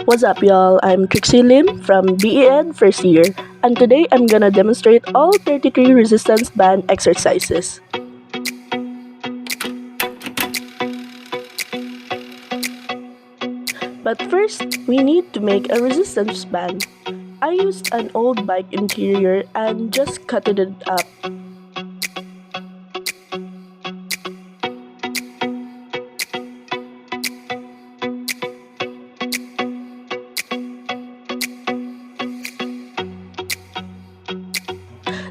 What's up, y'all? I'm Trixie Lim from BEN first year, and today I'm gonna demonstrate all 33 resistance band exercises. But first, we need to make a resistance band. I used an old bike interior and just cut it up.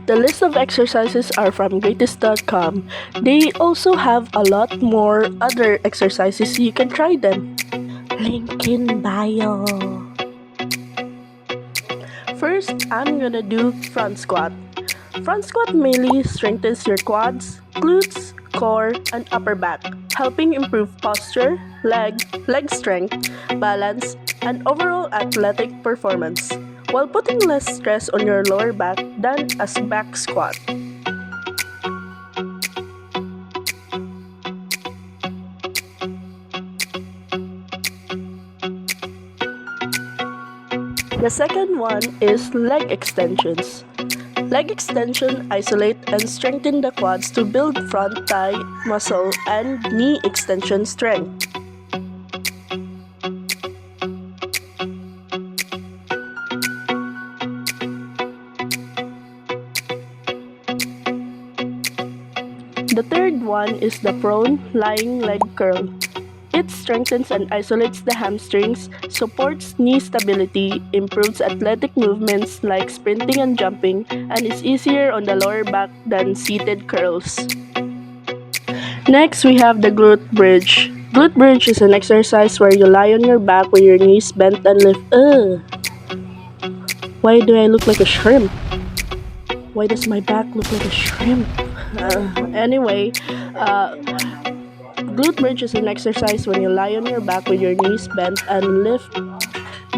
The list of exercises are from greatest.com. They also have a lot more other exercises, you can try them. Link in bio. First, I'm gonna do front squat. Front squat mainly strengthens your quads, glutes, core, and upper back, helping improve posture, leg strength, balance, and overall athletic performance, while putting less stress on your lower back than a back squat. The second one is leg extensions. Leg extension isolate and strengthen the quads to build front thigh muscle and knee extension strength. The third one is the prone lying leg curl. It strengthens and isolates the hamstrings, supports knee stability, improves athletic movements like sprinting and jumping, and is easier on the lower back than seated curls. Next, we have the glute bridge. Glute bridge is an exercise where you lie on your back with your knees bent and lift. Why do I look like a shrimp? Why does my back look like a shrimp? Anyway, glute bridge is an exercise when you lie on your back with your knees bent and lift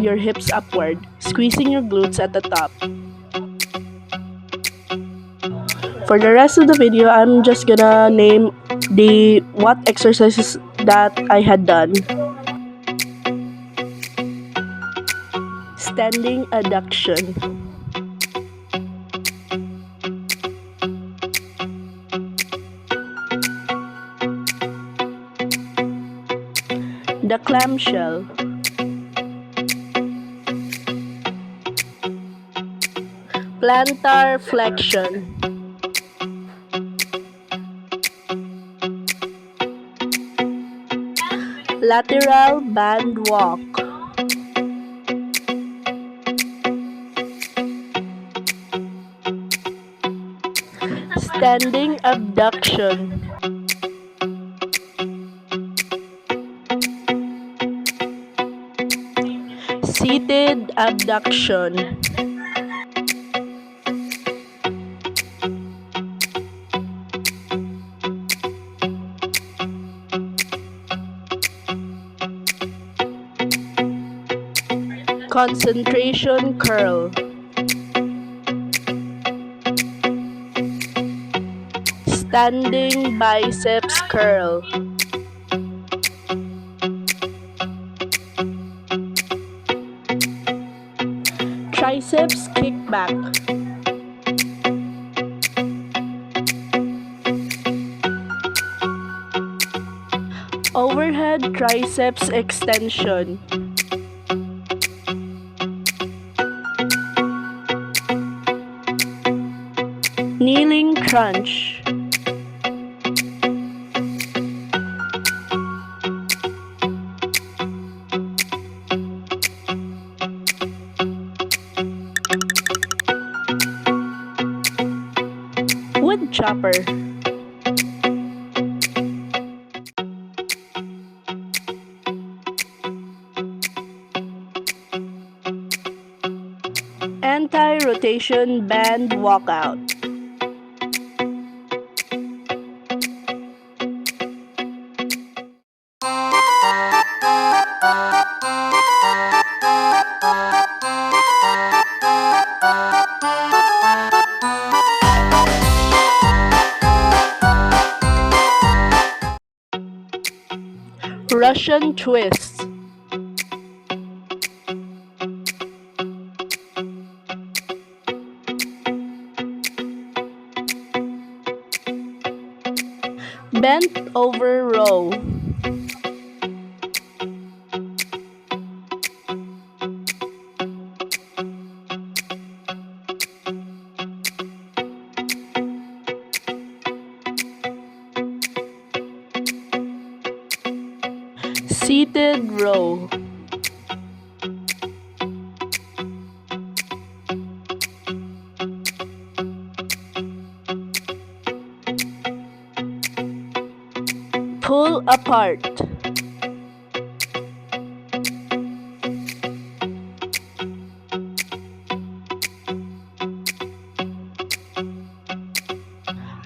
your hips upward, squeezing your glutes at the top. For the rest of the video, I'm just gonna name the what exercises that I had done. Standing adduction. The clamshell. Plantar flexion. Lateral band walk. Standing abduction. Seated abduction. Concentration curl. Standing biceps curl. Triceps kickback. Overhead triceps extension. Kneeling crunch. Wood chopper. Anti-rotation band walkout. Russian twist. Bent over row. Seated row. Pull apart.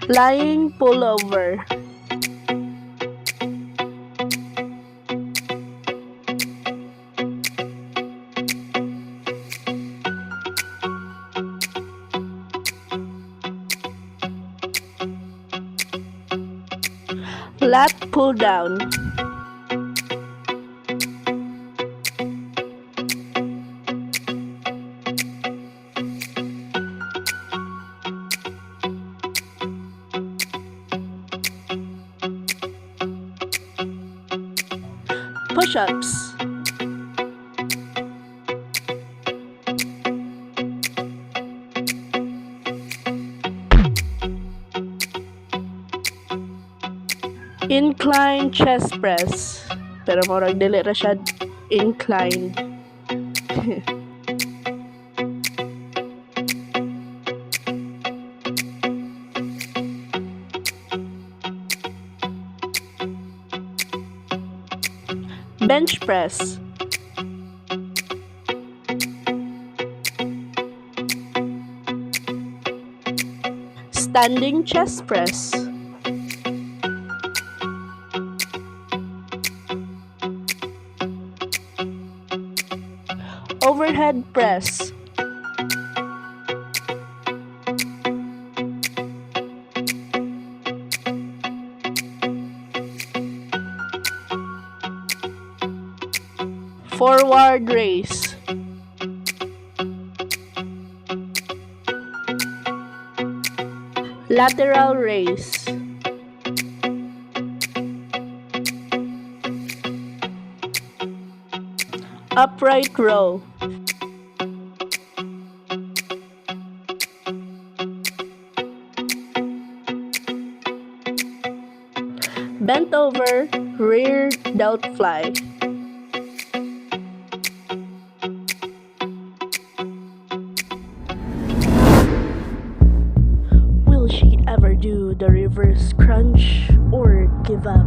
Lying pullover. Lat pull down. Push-ups. Incline chest press. Pero murag dili ra siya inclined. Bench press. Standing chest press. Overhead press. Forward raise. Lateral raise. Upright row. Bent over, rear delt fly. Will she ever do the reverse crunch or give up?